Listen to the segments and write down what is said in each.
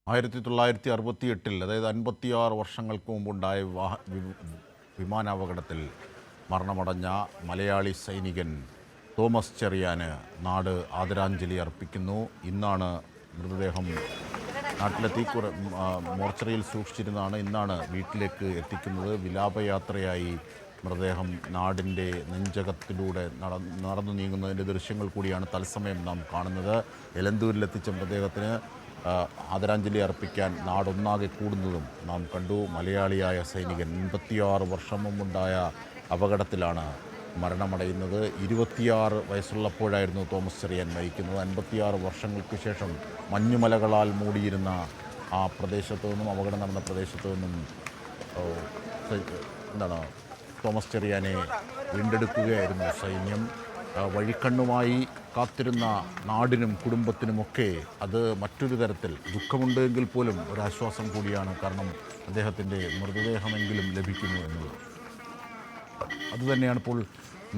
1968 അതായത് 56 വർഷങ്ങൾക്ക് മുമ്പുണ്ടായ വിമാനാപകടത്തിൽ മരണമടഞ്ഞ മലയാളി സൈനികൻ തോമസ് ചെറിയാന് നാട് ആദരാഞ്ജലി അർപ്പിക്കുന്നു. ഇന്നാണ് മൃതദേഹം നാട്ടിലെത്തി മോർച്ചറിയിൽ സൂക്ഷിച്ചിരുന്നതാണ്. ഇന്നാണ് വീട്ടിലേക്ക് എത്തിക്കുന്നത്. വിലാപയാത്രയായി മൃതദേഹം നാടിൻ്റെ നെഞ്ചകത്തിലൂടെ നടന്നു നീങ്ങുന്നതിൻ്റെ ദൃശ്യങ്ങൾ കൂടിയാണ് തത്സമയം നാം കാണുന്നത്. എലന്തൂരിലെത്തിച്ച മൃതദേഹത്തിന് ആദരാഞ്ജലി അർപ്പിക്കാൻ നാടൊന്നാകെ കൂടുന്നതും നാം കണ്ടു. മലയാളിയായ സൈനികൻ 86 വർഷം മുമ്പുണ്ടായ അപകടത്തിലാണ് മരണമടയുന്നത്. 26 വയസ്സുള്ളപ്പോഴായിരുന്നു തോമസ് ചെറിയാൻ മരിക്കുന്നത്. 56 വർഷങ്ങൾക്ക് ശേഷം മഞ്ഞുമലകളാൽ മൂടിയിരുന്ന ആ പ്രദേശത്തു നിന്നും, അപകടം നടന്ന പ്രദേശത്തു നിന്നും തോമസ് ചെറിയാനെ വീണ്ടെടുക്കുകയായിരുന്നു സൈന്യം. വഴിക്കണ്ണുമായി കാത്തിരുന്ന നാടിനും കുടുംബത്തിനുമൊക്കെ അത് മറ്റൊരു തരത്തിൽ ദുഃഖമുണ്ടെങ്കിൽ പോലും ഒരാശ്വാസം കൂടിയാണ്. കാരണം അദ്ദേഹത്തിൻ്റെ മൃതദേഹമെങ്കിലും ലഭിക്കുന്നു എന്നുള്ളത്. അതുതന്നെയാണ് ഇപ്പോൾ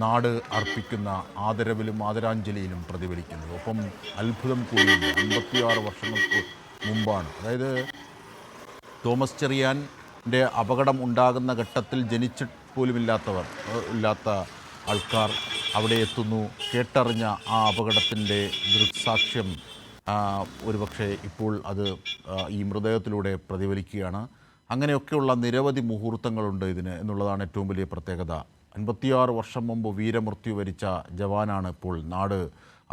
നാട് അർപ്പിക്കുന്ന ആദരവിലും ആദരാഞ്ജലിയിലും പ്രതിഫലിക്കുന്നത്. ഒപ്പം അത്ഭുതം കൂടിയുണ്ട്. 56 വർഷങ്ങൾക്ക് മുമ്പാണ്, അതായത് തോമസ് ചെറിയാൻ്റെ അപകടം ഉണ്ടാകുന്ന ഘട്ടത്തിൽ ജനിച്ചിട്ട് പോലും ഇല്ലാത്ത ആൾക്കാർ അവിടെ എത്തുന്നു. കേട്ടറിഞ്ഞ ആ അപകടത്തിൻ്റെ ദൃക്സാക്ഷ്യം ഒരുപക്ഷെ ഇപ്പോൾ അത് ഈ മൃതദേഹത്തിലൂടെ പ്രതിഫലിക്കുകയാണ്. അങ്ങനെയൊക്കെയുള്ള നിരവധി മുഹൂർത്തങ്ങളുണ്ട് ഇതിന് എന്നുള്ളതാണ് ഏറ്റവും വലിയ പ്രത്യേകത. 56 വർഷം മുമ്പ് വീരമൃത്യു വരിച്ച ജവാനാണ് ഇപ്പോൾ നാട്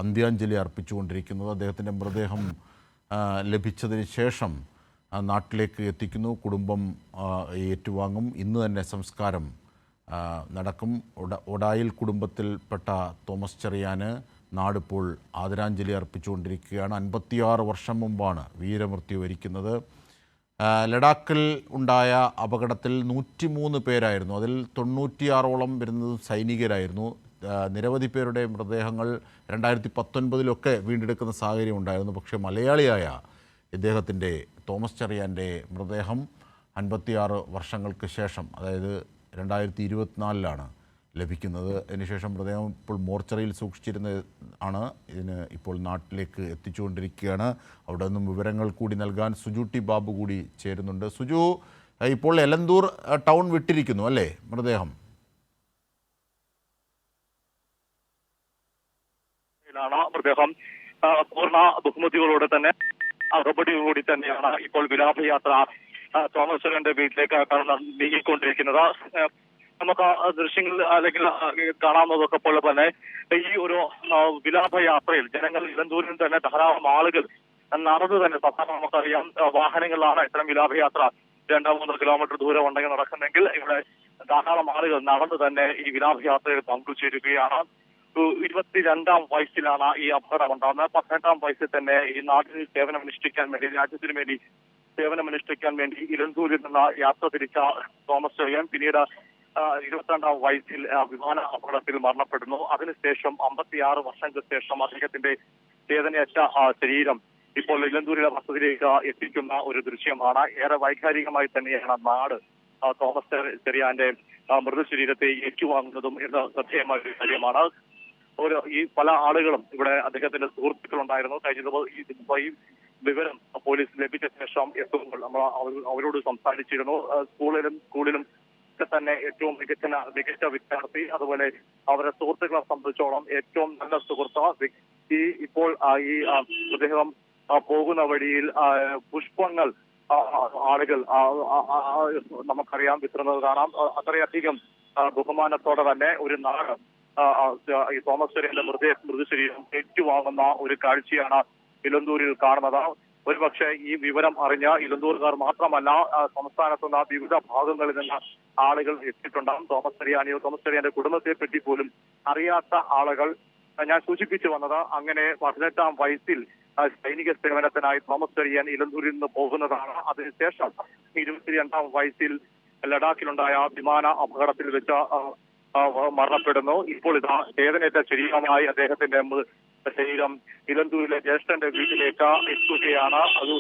അന്ത്യാഞ്ജലി അർപ്പിച്ചുകൊണ്ടിരിക്കുന്നത്. അദ്ദേഹത്തിൻ്റെ മൃതദേഹം ലഭിച്ചതിന് ശേഷം നാട്ടിലേക്ക് എത്തിക്കുന്നു. കുടുംബം ഏറ്റുവാങ്ങും. ഇന്ന് തന്നെ സംസ്കാരം നടക്കും. ഒടായിൽ കുടുംബത്തിൽപ്പെട്ട തോമസ് ചെറിയാന് നാടിപ്പോൾ ആദരാഞ്ജലി അർപ്പിച്ചുകൊണ്ടിരിക്കുകയാണ്. 56 വർഷം മുമ്പാണ് വീരമൃത്യു വരിക്കുന്നത്. ലഡാക്കിൽ ഉണ്ടായ അപകടത്തിൽ 103 പേരായിരുന്നു. അതിൽ 96ഓളം വരുന്നത് സൈനികരായിരുന്നു. നിരവധി പേരുടെ മൃതദേഹങ്ങൾ 2019 വീണ്ടെടുക്കുന്ന സാഹചര്യം ഉണ്ടായിരുന്നു. പക്ഷേ മലയാളിയായ ഇദ്ദേഹത്തിൻ്റെ തോമസ് ചെറിയാൻ്റെ മൃതദേഹം 56 വർഷങ്ങൾക്ക് ശേഷം, അതായത് 2024 ലഭിക്കുന്നത്. അതിനുശേഷം മൃതദേഹം ഇപ്പോൾ മോർച്ചറിയിൽ ഇതിന് ഇപ്പോൾ നാട്ടിലേക്ക് എത്തിച്ചുകൊണ്ടിരിക്കുകയാണ്. അവിടെ നിന്നും വിവരങ്ങൾ കൂടി നൽകാൻ സുജു ടി ബാബു കൂടി ചേരുന്നുണ്ട്. സുജു, ഇപ്പോൾ എലന്തൂർ ടൗൺ വിട്ടിരിക്കുന്നു അല്ലേ മൃതദേഹം? മൃതദേഹം പൂർണ്ണ ബഹുമതികളോടെ തന്നെ അകമ്പടിയോടുകൂടി തന്നെയാണ് ഇപ്പോൾ വിലാപയാത്ര തോമസ് ചെറിയാന്റെ വീട്ടിലേക്ക് നീങ്ങിക്കൊണ്ടിരിക്കുന്നത്. നമുക്ക് ദൃശ്യങ്ങൾ അല്ലെങ്കിൽ കാണാവുന്നതൊക്കെ പോലെ തന്നെ ഈ ഒരു വിലാപയാത്രയിൽ ജനങ്ങൾ ഇലന്തൂരിൽ തന്നെ ധാരാളം ആളുകൾ നടന്നു തന്നെ, സാധാരണ നമുക്കറിയാം വാഹനങ്ങളിലാണ് ഇത്തരം വിലാപയാത്ര 2-3 കിലോമീറ്റർ ദൂരം ഉണ്ടെങ്കിൽ നടക്കുന്നെങ്കിൽ ഇവിടെ ധാരാളം ആളുകൾ നടന്നു തന്നെ ഈ വിലാപയാത്രയിൽ പങ്കുചേരുകയാണ്. 22ാം വയസ്സിലാണ് ഈ അപകടം ഉണ്ടാകുന്നത്. 18ാം വയസ്സിൽ തന്നെ ഈ നാട്ടിൽ സേവനമനുഷ്ഠിക്കാൻ വേണ്ടി, രാജ്യത്തിന് വേണ്ടി സേവനമനുഷ്ഠിക്കാൻ വേണ്ടി ഇലന്തൂരിൽ നിന്ന് യാത്ര തിരിച്ച തോമസ് ചെറിയാൻ പിന്നീട് 22ാം വയസ്സിൽ വിമാന അപകടത്തിൽ മരണപ്പെടുന്നു. അതിനുശേഷം 56 വർഷങ്ങൾക്ക് ശേഷം അദ്ദേഹത്തിന്റെ ചേതനയറ്റ ശരീരം ഇപ്പോൾ ഇലന്തൂരിലെ വസതിയിലേക്ക് എത്തിക്കുന്ന ഒരു ദൃശ്യമാണ്. ഏറെ വൈകാരികമായി തന്നെയാണ് നാട് തോമസ് ചെറിയാന്റെ മൃതശരീരത്തെ ഏറ്റുവാങ്ങുന്നതും എന്ന് ശ്രദ്ധേയമായ ഒരു കാര്യമാണ്. ഈ പല ആളുകളും ഇവിടെ അദ്ദേഹത്തിന്റെ സുഹൃത്തുക്കളുണ്ടായിരുന്നു. കഴിഞ്ഞ ഈ വിവരം പോലീസ് ലഭിച്ച ശേഷം എത്തുമ്പോൾ നമ്മൾ അവരോട് സംസാരിച്ചിരുന്നു. സ്കൂളിലും തന്നെ ഏറ്റവും മികച്ച വിദ്യാർത്ഥി, അതുപോലെ അവരുടെ സുഹൃത്തുക്കളെ സംബന്ധിച്ചോളം ഏറ്റവും നല്ല സുഹൃത്ത് ഇപ്പോൾ ഈ മൃതദേഹം പോകുന്ന വഴിയിൽ പുഷ്പങ്ങൾ ആളുകൾ നമുക്കറിയാം വിതറുന്നത് കാണാം. അത്രയധികം ബഹുമാനത്തോടെ തന്നെ ഒരു നാട് ഈ തോമസ് ചെറിയാന്റെ മൃതശരീരം ഏറ്റുവാങ്ങുന്ന ഒരു കാഴ്ചയാണ് ഇലന്തൂരിൽ കാണുന്നത്. ഒരുപക്ഷെ ഈ വിവരം അറിഞ്ഞ ഇലന്തൂർക്കാർ മാത്രമല്ല, സംസ്ഥാനത്തുനിന്ന് വിവിധ ഭാഗങ്ങളിൽ നിന്ന് ആളുകൾ എത്തിയിട്ടുണ്ടാകും. തോമസ് ചെറിയാന്റെ കുടുംബത്തെ പറ്റി പോലും അറിയാത്ത ആളുകൾ. ഞാൻ സൂചിപ്പിച്ചു വന്നത്, അങ്ങനെ 18ാം വയസ്സിൽ സൈനിക സേവനത്തിനായി തോമസ് ചെറിയാൻ ഇലന്തൂരിൽ നിന്ന് പോകുന്നതാണ്. അതിനുശേഷം 22ാം വയസ്സിൽ ലഡാക്കിലുണ്ടായ വിമാന അപകടത്തിൽ വെച്ച് മരണപ്പെടുന്നു. ഇപ്പോൾ ഇതാ ചേതനേറ്റ ശരീരമായി അദ്ദേഹത്തിന്റെ ശരീരം ഇലന്തൂരിലെ ജ്യേഷ്ഠന്റെ വീട്ടിലേക്ക് എത്തുകയാണ്. അത്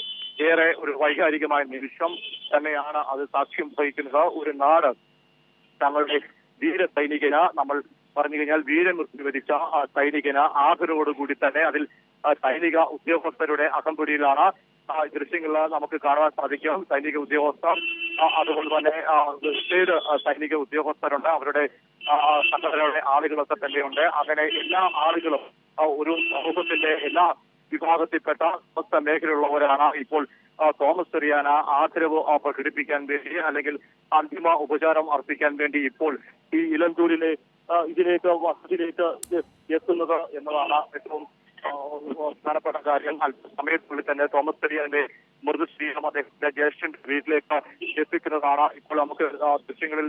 ഏറെ ഒരു വൈകാരികമായ നിമിഷം തന്നെയാണ് അത് സാക്ഷ്യം വഹിക്കുന്നത്. ഒരു നാട് തങ്ങളുടെ ധീര സൈനികന്, നമ്മൾ പറഞ്ഞു കഴിഞ്ഞാൽ വീരമൃത്യു വരിച്ച സൈനികന് ആദരവോടുകൂടി തന്നെ അതിൽ സൈനിക ഉദ്യോഗസ്ഥരുടെ അകമ്പടിയിലാണ് ദൃശ്യങ്ങളിൽ നമുക്ക് കാണുവാൻ സാധിക്കും. സൈനിക ഉദ്യോഗസ്ഥർ, അതുപോലെ തന്നെ റിട്ടയർഡ് സൈനിക ഉദ്യോഗസ്ഥരുണ്ട്, അവരുടെ സംഘടനയുടെ ആളുകളൊക്കെ തന്നെയുണ്ട്. അങ്ങനെ എല്ലാ ആളുകളും ഒരു സമൂഹത്തിന്റെ എല്ലാ വിഭാഗത്തിൽപ്പെട്ട സമസ്ത മേഖലയുള്ളവരാണ് ഇപ്പോൾ തോമസ് ചെറിയാന ആദരവ് പ്രകടിപ്പിക്കാൻ വേണ്ടി അല്ലെങ്കിൽ അന്തിമ ഉപചാരം അർപ്പിക്കാൻ വേണ്ടി ഇപ്പോൾ ഈ ഇലന്തൂരിലെ വസതിയിലേക്ക് എത്തുന്നത് എന്നതാണ് ഏറ്റവും പ്രധാനപ്പെട്ട കാര്യം. അല്പസമയത്തിനുള്ളിൽ തന്നെ തോമസ് ചെറിയാന്റെ മൃതശരീരം അദ്ദേഹത്തിന്റെ ജ്യേഷ്ഠന്റെ വീട്ടിലേക്ക് എത്തിക്കുന്നതാണ് ഇപ്പോൾ നമുക്ക് ദൃശ്യങ്ങളിൽ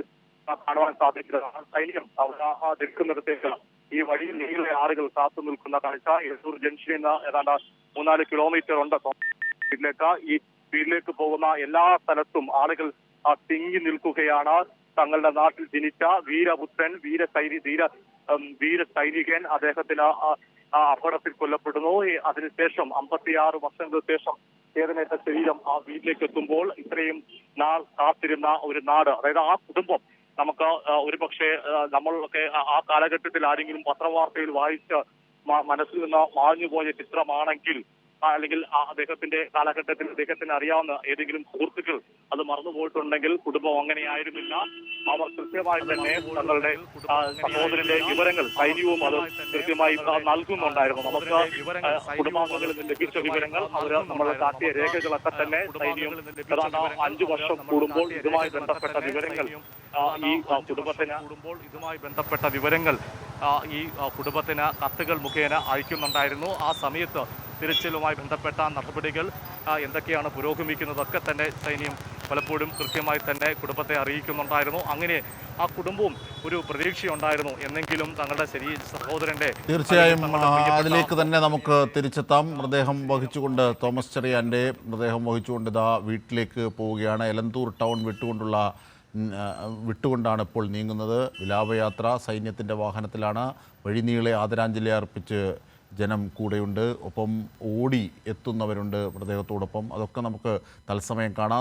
കാണുവാൻ സാധിക്കുന്നതാണ്. സൈന്യം അവിടെ നിൽക്കുന്നിടത്തേക്ക് ഈ വഴിയിൽ നീളെ ആളുകൾ കാത്തു നിൽക്കുന്ന കാഴ്ച. എഴുന്നൂർ ജംഗ്ഷനിൽ നിന്ന് ഏതാണ്ട് 3-4 കിലോമീറ്റർ ഉണ്ട് വീട്ടിലേക്ക്. ഈ വീട്ടിലേക്ക് പോകുന്ന എല്ലാ സ്ഥലത്തും ആളുകൾ തിങ്ങി നിൽക്കുകയാണ്. തങ്ങളുടെ നാട്ടിൽ ജനിച്ച വീരപുത്രൻ, വീര സൈനികൻ അദ്ദേഹത്തിന് അപകടത്തിൽ കൊല്ലപ്പെടുന്നു. അതിനുശേഷം 56 വർഷങ്ങൾക്ക് ശേഷം ചേതനേറ്റ ശരീരം ആ വീട്ടിലേക്ക് എത്തുമ്പോൾ ഇത്രയും നാൾ കാത്തിരുന്ന ഒരു നാട്, അതായത് ആ കുടുംബം, നമുക്ക് ഒരു പക്ഷേ നമ്മളൊക്കെ ആ കാലഘട്ടത്തിൽ ആരെങ്കിലും പത്രവാർത്തയിൽ വായിച്ച് മനസ്സിൽ നിന്ന് മാഞ്ഞുപോയ ചിത്രമാണെങ്കിൽ, അല്ലെങ്കിൽ അദ്ദേഹത്തിന്റെ കാലഘട്ടത്തിൽ അദ്ദേഹത്തിന് അറിയാവുന്ന ഏതെങ്കിലും സുഹൃത്തുക്കൾ അത് മറന്നുപോയിട്ടുണ്ടെങ്കിൽ കുടുംബം അങ്ങനെയായിരുന്നില്ല. അവർ കൃത്യമായി തന്നെ തങ്ങളുടെ സഹോദരന്റെ വിവരങ്ങൾ സൈന്യവും അത് കൃത്യമായി നൽകുന്നുണ്ടായിരുന്നു. നമുക്ക് കുടുംബാംഗങ്ങളിൽ നിന്ന് ലഭിച്ച വിവരങ്ങൾ, അവർ നമ്മൾ കാട്ടിയ രേഖകളൊക്കെ തന്നെ സൈന്യം ഏതാണ്ട് 5 വർഷം കൂടുമ്പോൾ ഇതുമായി ബന്ധപ്പെട്ട വിവരങ്ങൾ ഈ കുടുംബത്തിന് കത്തുകൾ മുഖേന അയക്കുന്നുണ്ടായിരുന്നു. ആ സമയത്ത് തിരച്ചിലുമായി ബന്ധപ്പെട്ട നടപടികൾ എന്തൊക്കെയാണ് പുരോഗമിക്കുന്നതൊക്കെ തന്നെ സൈന്യം പലപ്പോഴും കൃത്യമായി തന്നെ കുടുംബത്തെ അറിയിക്കുന്നുണ്ടായിരുന്നു. അങ്ങനെ ആ കുടുംബവും ഒരു പ്രതീക്ഷയുണ്ടായിരുന്നു, എന്നെങ്കിലും തങ്ങളുടെ സഹോദരന്റെ. തീർച്ചയായും അതിലേക്ക് തന്നെ നമുക്ക് തിരിച്ചെത്താം. മൃതദേഹം വഹിച്ചുകൊണ്ട് തോമസ് ചെറിയാൻ്റെ മൃതദേഹം വഹിച്ചുകൊണ്ട് ഇതാ വീട്ടിലേക്ക് പോവുകയാണ്. എലന്തൂർ ടൗൺ വിട്ടുകൊണ്ടാണ് ഇപ്പോൾ നീങ്ങുന്നത്. വിലാപയാത്ര സൈന്യത്തിൻ്റെ വാഹനത്തിലാണ്. വഴിനീളെ ആദരാഞ്ജലി അർപ്പിച്ച് ജനം കൂടെയുണ്ട്, ഒപ്പം ഓടി എത്തുന്നവരുണ്ട് മൃതദേഹത്തോടൊപ്പം. അതൊക്കെ നമുക്ക് തത്സമയം കാണാം.